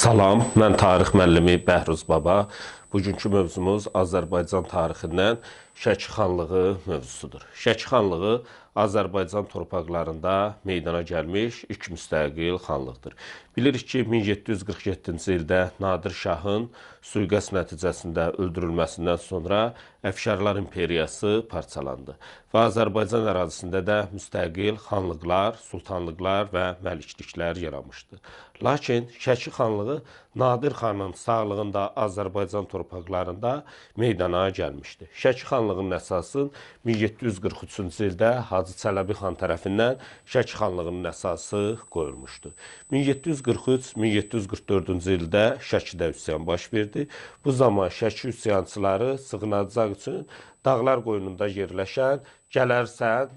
Salam, mən tarix müəllimi Bəhruz Baba. Bugünkü mövzumuz Azərbaycan tarixindən Şəki xanlığı mövzusudur. Şəki xanlığı Azərbaycan torpaqlarında meydana gəlmiş ilk müstəqil xanlıqdır. Bilirik ki, 1747-ci ildə Nadir Şahın sui-qəsd nəticəsində öldürülməsindən sonra Əfşarlar imperiyası parçalandı və Azərbaycan ərazisində də müstəqil xanlıqlar, sultanlıqlar və məlikliklər yaranmışdı. Lakin Şəki xanlığı Nadir xanın sağlığında Azərbaycan torpaqlarında meydana gəlmişdi. Şəki xanlığının əsasın 1743-cü ildə Hacı Çələbi xan tərəfindən Şəki xanlığının əsası qoyulmuşdu. 1743-1744-cü ildə Şəkidə üsyan baş verdi. Bu zaman Şəki üsyançıları sığınacaq üçün dağlar qoynunda yerləşən Gələrsən,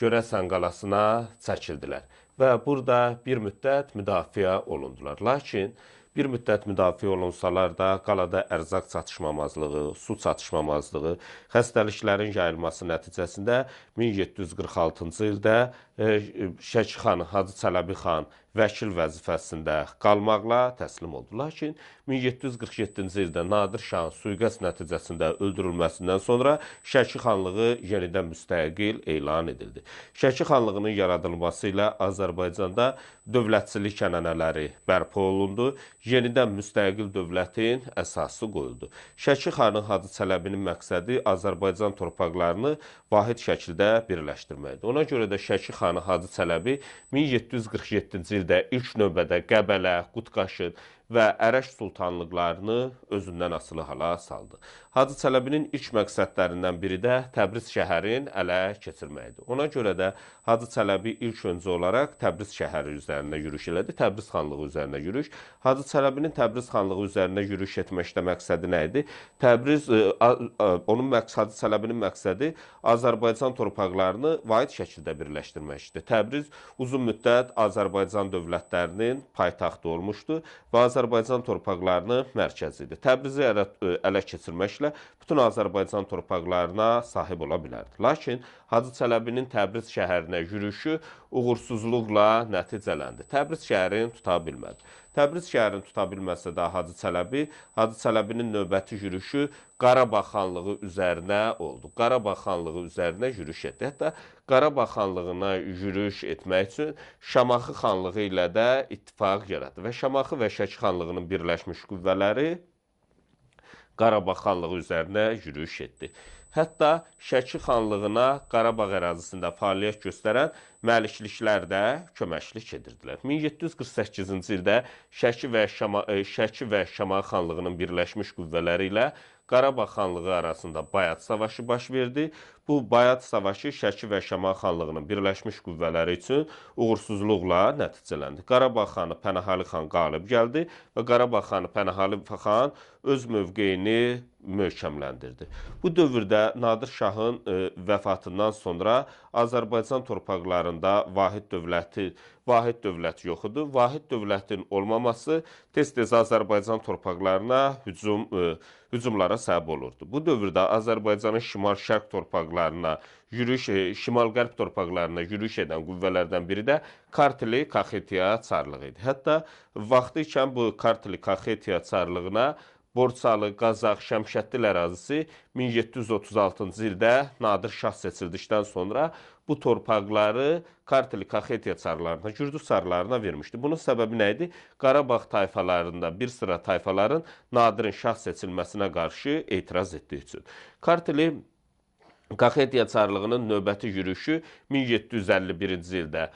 Görəsən qalasına çəkildilər və burada bir müddət müdafiə olundular. Lakin bir müddət müdafiə olunsalar da qalada ərzaq çatışmamazlığı, su çatışmamazlığı, xəstəliklərin yayılması nəticəsində 1746-cı ildə Şəki xanı Hacı Çələbi xan vəkil vəzifəsində qalmaqla təslim oldu. Lakin 1747-ci ildə Nadir Şahın sui-qəsd nəticəsində öldürülməsindən sonra Şəki xanlığı yenidən müstəqil elan edildi. Şəki xanlığının yaradılması ilə Azərbaycanda dövlətçilik ənənələri bərpa olundu. Yenidən müstəqil dövlətin əsası qoyuldu. Şəki xanı Hacı Çələbinin məqsədi Azərbaycan torpaqlarını vahid şəkildə birləşdirməkdir. Ona görə də Şəki xanı Hacı Çələbi 1747-ci ildə ilk növbədə Qəbələ, Qutqaşın və Ərəş sultanlıqlarını özündən asılı hala saldı. Hacı Çələbinin ilk məqsədlərindən biri də Təbriz şəhərin ələ keçirməkdir. Ona görə də Hacı Çələbi ilk öncə olaraq Təbriz şəhəri üzərində yürüş elədi, Təbriz xanlığı üzərində yürüş. Hacı Çələbinin Təbriz xanlığı üzərində yürüş etməkdə məqsədi nə idi? Hacı Çələbinin məqsədi Azərbaycan torpaqlarını vahid şəkildə birləşdirməkdir. Təbriz uzun müddət Azərbaycan dövlətlərinin paytaxtı olmuşdu və Azərbaycan torpaqlarını mərkəzi idi. Təbrizi ələ keçirməklə bütün Azərbaycan torpaqlarına sahib ola bilərdi. Lakin Hacı Çələbinin Təbriz şəhərinə yürüşü uğursuzluqla nəticələndi. Təbriz şəhərini tuta bilmədi. Təbriz şəhərini tuta bilməsə də Hacı Çələbinin növbəti yürüşü Qarabağ xanlığı üzərinə oldu. Qarabağ xanlığı üzərinə yürüş etdi. Hətta Qarabağ xanlığına yürüş etmək üçün Şamaxı xanlığı ilə də ittifaq yaratdı və Şamaxı və Şəki xanlığının birləşmiş qüvvələri Qarabağ xanlığı üzərinə yürüş etdi. Hətta Şəki xanlığına Qarabağ ərazisində fəaliyyət göstərən məlikliklər də köməklik edirdilər. 1748-ci ildə Şəki və Şamaxı xanlığının birləşmiş qüvvələri ilə Qarabağ xanlığı arasında Bayat savaşı baş verdi. Bu Bayat savaşı Şəki və Şamaxı xanlığının birləşmiş qüvvələri üçün uğursuzluqla nəticələndi. Qarabağ xanı Pənahəli xan qalib gəldi və Qarabağ xanı Pənahəli xan öz mövqeyini möhkəmləndirdi. Bu dövrdə Nadir Şahın vəfatından sonra Azərbaycan torpaqlarında vahid dövlət yox idi. Vahid dövlətin olmaması tez-tez Azərbaycan torpaqlarına hücumlara səbəb olurdu. Bu dövrdə Azərbaycanın şimal-şərq torpaqlarına şimal-qərb torpaqlarına yürüş edən qüvvələrdən biri də Kartli Kaxetiya çarlığı idi. Hətta vaxtı ikən bu Kartli Kaxetiya çarlığına Borçalı, Qazax, Şəmşəddil ərazisi 1736-cı ildə Nadir Şah seçildikdən sonra bu torpaqları Kartli Kaxetiya çarlarına, Gürcü çarlarına vermişdi. Bunun səbəbi nə idi? Qarabağ tayfalarında bir sıra tayfaların Nadirin Şah seçilməsinə qarşı etiraz etdiyi üçün. Kartli Kaxetiya çarlığının növbəti yürüşü 1751-ci ildə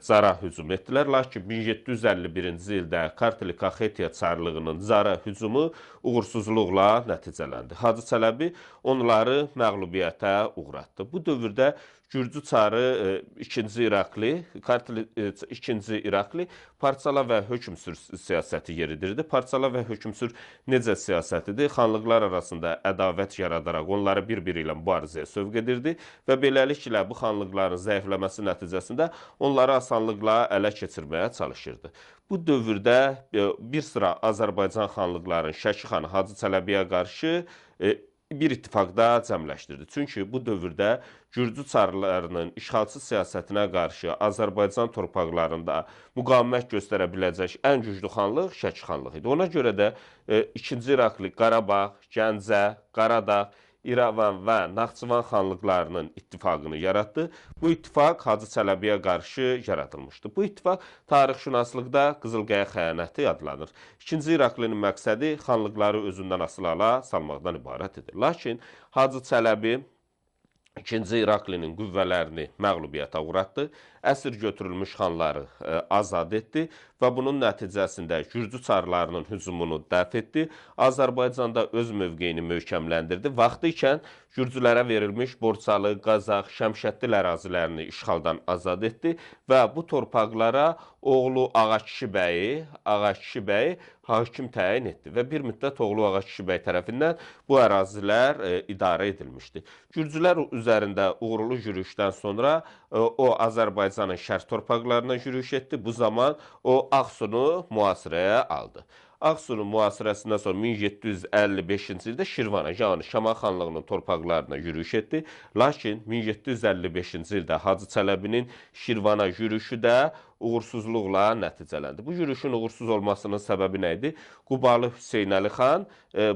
Cara hücum etdilər. Lakin 1751-ci ildə Kartli Kaxetiya çarlığının Cara hücumu uğursuzluqla nəticələndi. Hacı Çələbi onları məğlubiyyətə uğratdı. Bu dövrdə Gürcü çarı 2-ci İraqli parçala və hökm sür siyasəti yeridirdi. Parçala və hökm sür necə siyasətidir? Xanlıqlar arasında ədavət yaradaraq onları bir-biri ilə mübarizəyə sövq edirdi və beləliklə bu xanlıqların zəifləməsi nəticəsində onları asanlıqla ələ keçirməyə çalışırdı. Bu dövrdə bir sıra Azərbaycan xanlıqların Şəki xanı Hacı Çələbiyə qarşı bir ittifaqda cəmləşdirdi. Çünki bu dövrdə Gürcü çarlarının işğalçı siyasətinə qarşı Azərbaycan torpaqlarında müqavimət göstərə biləcək ən güclü xanlıq Şəki xanlığı idi. Ona görə də 2-ci İraqli Qarabağ, Gəncə, Qaradağ, İrəvan və Naxçıvan xanlıqlarının ittifaqını yaratdı. Bu ittifaq Hacı Çələbiyə qarşı yaradılmışdı. Bu ittifaq tarixşünaslıqda Qızılqaya xəyanəti adlanır. 2-ci İraqlinin məqsədi xanlıqları özündən asılı hala salmaqdan ibarət edir. Lakin Hacı Çələbi 2-ci İraqlinin qüvvələrini məğlubiyyətə uğratdı, əsir götürülmüş xanları azad etdi və bunun nəticəsində Gürcü çarlarının hücumunu dəf etdi, Azərbaycanda öz mövqeyini möhkəmləndirdi. Vaxtı ikən Gürcülərə verilmiş Borçalı, Qazax, Şəmşəddil ərazilərini işğaldan azad etdi və bu torpaqlara oğlu Ağakişi bəyi hakim təyin etdi və bir müddət oğlu Ağakişi bəy tərəfindən bu ərazilər idarə edilmişdi. Gürcülər üzərində uğurlu yürüşdən sonra o Azərbaycanın şərq torpaqlarına yürüş etdi. Bu zaman o Ağsunu mühasirəyə aldı. Ağsunun mühasirəsindən sonra 1755-ci ildə Şirvana, yəni Şaman xanlığının torpaqlarına yürüş etdi. Lakin 1755-ci ildə Hacı Çələbinin Şirvana yürüşü də uğursuzluqla nəticələndi. Bu yürüşün uğursuz olmasının səbəbi nə idi? Qubalı Hüseynəli xan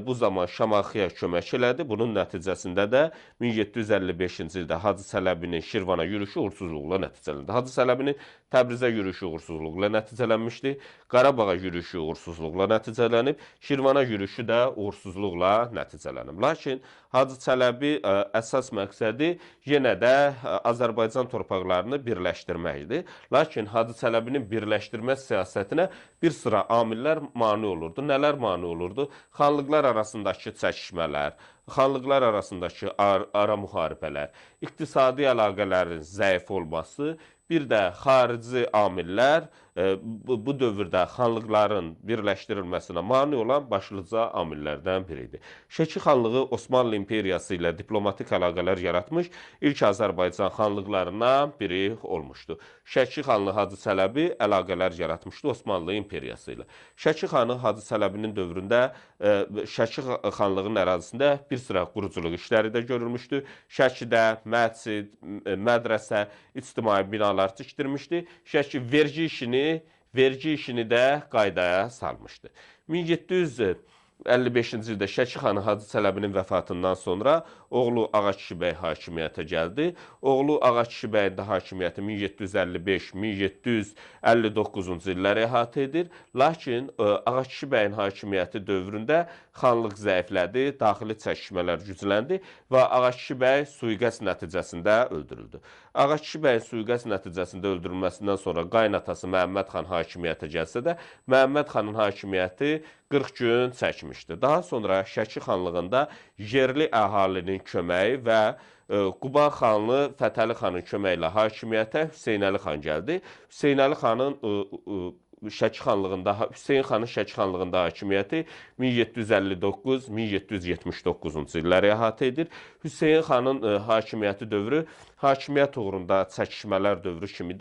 bu zaman Şamaxıya kömək elədi. Bunun nəticəsində də 1755-ci ildə Hacı Çələbinin Şirvana yürüşü uğursuzluqla nəticələndi. Hacı Çələbinin Təbrizə yürüşü uğursuzluqla nəticələnmişdi. Qarabağa yürüşü uğursuzluqla nəticələnib. Şirvana yürüşü də uğursuzluqla nəticələnib. Lakin Hacı Çələbi əsas məqsədi yenə də Azərbaycan torpaqlarını birləşdirməkdir. Lakin Hacı Çələbinin birləşdirmə siyasətinə bir sıra amillər mane olurdu. Nələr mane olurdu? Xanlıqlar arasındakı çəkişmələr, xanlıqlar arasındakı ara müharibələr, iqtisadi əlaqələrin zəif olması, bir də xarici amillər bu dövrdə xanlıqların birləşdirilməsinə mane olan başlıca amillərdən biridir. Şəki xanlığı Osmanlı İmperiyası ilə diplomatik əlaqələr yaratmış ilk Azərbaycan xanlıqlarından biri olmuşdu. Şəki xanlığı Hacı Çələbi əlaqələr yaratmışdı Osmanlı İmperiyası ilə. Şəki xanı Hacı Çələbinin dövründə Şəki xanlığının ərazisində bir sıra quruculuq işləri də görülmüşdü. Şəkidə məscid, mədrəsə, ictimai binalar tikdirmişdi. Şəki vergi işini də qaydaya salmışdı. 1755-ci ildə Şəki xanı Hacı Çələbinin vəfatından sonra oğlu Ağakişi bəy hakimiyyətə gəldi. Oğlu Ağakişi bəyin də hakimiyyəti 1755-1759-cu illəri əhatə edir. Lakin Ağakişi bəyin hakimiyyəti dövründə xanlıq zəiflədi, daxili çəkişmələr gücləndi və Ağakişi bəy sui-qəsd nəticəsində öldürüldü. Ağakişi bəyin sui-qəsd nəticəsində öldürülməsindən sonra qaynatası Məhəmməd xan hakimiyyətə gəlsə də, Məhəmməd xanın hakimiyyəti 40 gün çəkmişdi. Daha sonra Şəki xanlığında yerli əhalinin köməyi və Quba xanlı Fətəli xanın köməyi ilə hakimiyyətə Hüseynəli xan gəldi. Hüseynəli xanın Şəki xanlığında, Hüseyn xanın Şəki xanlığında hakimiyyəti 1759-1779-cu illəri əhatə edir. Hüseyn xanın hakimiyyəti dövrü hakimiyyət uğrunda çəkişmələr dövrü kimi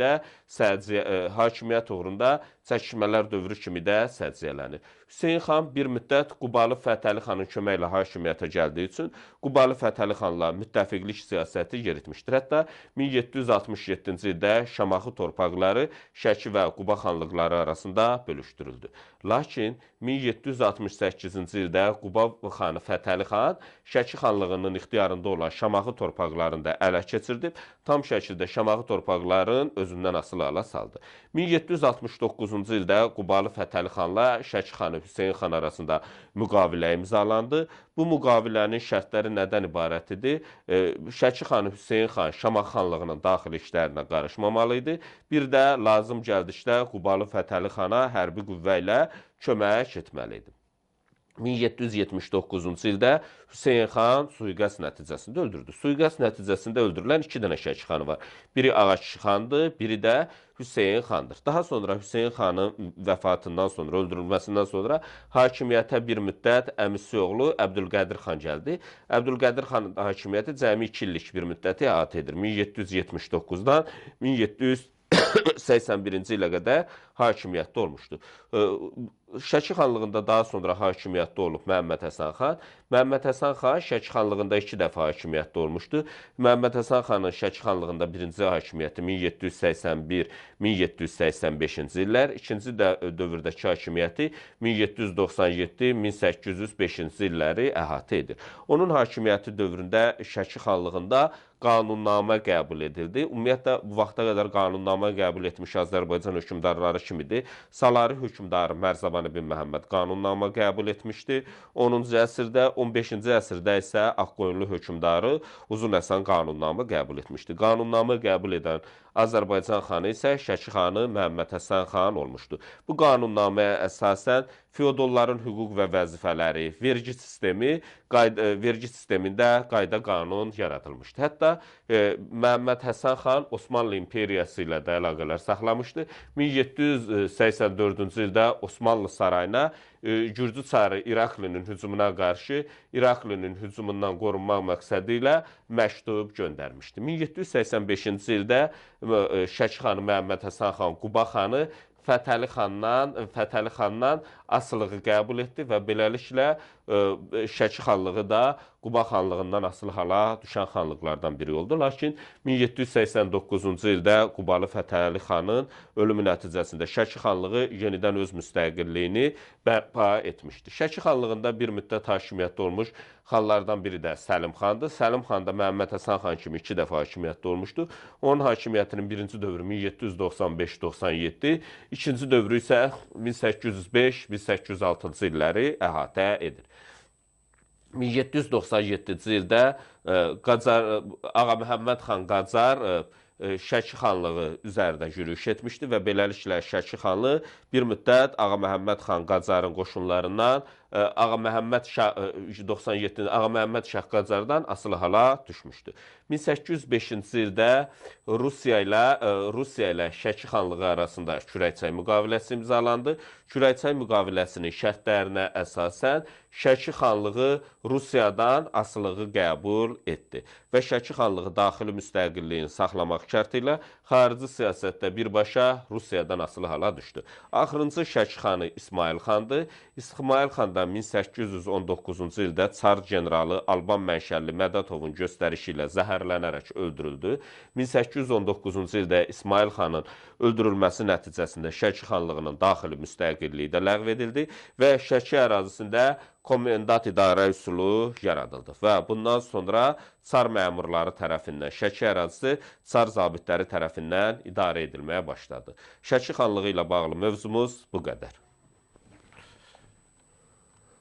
də səciyyələnir. Hüseyn xan bir müddət Qubalı Fətəli xanın köməyi ilə hakimiyyətə gəldiyi üçün Qubalı Fətəli xanla müttəfiqlik siyasəti yeritmişdir. Hətta 1767-ci ildə Şamaxı torpaqları Şəki və Quba xanlıqları arasında bölüşdürüldü. Lakin 1768-ci ildə Quba xanı Fətəli xan Şəki xanlığının ixtiyarında olan Şamaxı torpaqlarını da ələ keçirdib, tam şəkildə Şamaxı torpaqların özündən asılı hala saldı. 1769-cu ildə Qubalı Fətəli xanla Şəki xanı Hüseyn xan arasında müqavilə imzalandı. Bu müqavilənin şərtləri nədən ibarət idi? Şəki xanı Hüseyn xan Şamaxı xanlığının daxili işlərinə qarışmamalı idi. Bir də lazım gəldikdə Qubalı Fətəli xana hərbi qüvvə ilə kömək etməli idi. 1779-cu ildə Hüseyn xan sui-qəsd nəticəsində öldürdü. Sui-qəsd nəticəsində öldürülən 2 dənə Şəki xanı var. Biri Ağakişi xandır, biri də Hüseyn xandır. Daha sonra Hüseyn xanın vəfatından sonra, öldürülməsindən sonra hakimiyyətə bir müddət əmisi oğlu Əbdülqədir xan gəldi. Əbdülqədir xanın hakimiyyəti cəmi 2 illik bir müddəti əhatə edir. 1779-dan 1781-ci ilə qədər hakimiyyətdə olmuşdu. Şəki xanlığında daha sonra hakimiyyətdə olub Məhəmməd Həsən xan. Məhəmməd Həsən xan Şəki xanlığında 2 dəfə hakimiyyətdə olmuşdu. Məhəmməd Həsən xanın Şəki xanlığında birinci hakimiyyəti 1781-1785-ci illər, ikinci dövrdəki hakimiyyəti 1797-1805-ci illəri əhatə edir. Onun hakimiyyəti dövründə Şəki xanlığında qanunnamə qəbul edildi. Ümumiyyətlə, bu vaxta qədər qanunnamə qəbul etmiş Azərbaycan hökmdarları kimidir. Salari hökmdarı Mərzəbani bin Məhəmməd qanunnamə qəbul etmişdi. 10-cu əsrdə, 15-ci əsrdə isə Ağqoyunlu hökmdarı Uzun Həsən qanunnamə qəbul etmişdi. Qanunnamə qəbul edən Azərbaycan xanı isə Şəki xanı Məhəmməd Həsən xan olmuşdu. Bu qanunnaməyə əsasən feodalların hüquq və vəzifələri, vergi sistemində qayda qanun yaradılmışdı. Hətta Məhəmməd Həsən xan Osmanlı İmperiyası ilə də əlaqələr saxlamışdı. 1784-cü ildə Osmanlı sarayına Gürcü çarı İraklinin hücumuna qarşı İraklinin hücumundan qorunmaq məqsədi ilə məktub göndərmişdi. 1785-ci ildə Şəki xanı Məhəmməd Həsən xan Quba xanı Fətəli xandan asılığı qəbul etdi və beləliklə Şəki xanlığı da Quba xanlığından asılı hala düşən xanlıqlardan biri oldu. Lakin 1789-cu ildə Qubalı Fətəli xanın ölümü nəticəsində Şəki xanlığı yenidən öz müstəqilliyini bərpa etmişdi. Şəki xanlığında bir müddət hakimiyyətdə olmuş xanlardan biri də Səlim xandır. Səlim xan da Məhəmməd Həsən xan kimi 2 dəfə hakimiyyətdə olmuşdu. Onun hakimiyyətinin birinci dövrü 1795-97, ikinci dövrü isə 1805-1806-cı illəri əhatə edir. 1797-ci ildə Ağa Məhəmməd xan Qacar Şəki xanlığı üzərində yürüyüş etmişdi və beləliklə Şəki xanlığı bir müddət Ağa Məhəmməd xan Qacarın qoşunlarından Ağa Məhəmməd Şah Qacardan asılı hala düşmüşdü. 1805-ci ildə Rusiya ilə Şəki xanlığı arasında Kürəkçay müqaviləsi imzalandı. Kürəkçay müqaviləsinin şərtlərinə əsasən Şəki xanlığı Rusiyadan asılığı qəbul etdi və Şəki xanlığı daxili müstəqilliyini saxlamaq şərti ilə xarici siyasətdə birbaşa Rusiyadan asılı hala düşdü. Axırıncı Şəki xanı İsmayıl xandır. İsmayıl xan da 1819-cu ildə Çar generalı Alban mənşəlli Mədətovun göstərişi ilə zəhərlənərək öldürüldü. 1819-cu ildə İsmayıl xanın öldürülməsi nəticəsində Şəki xanlığının daxili müstəqilliyi də ləğv edildi və Şəki ərazisində komendant idarə üsulu yaradıldı və bundan sonra Çar məmurları tərəfindən Şəki ərazisi Çar zabitləri tərəfindən idarə edilməyə başladı. Şəki xanlığı ilə bağlı mövzumuz bu qədər.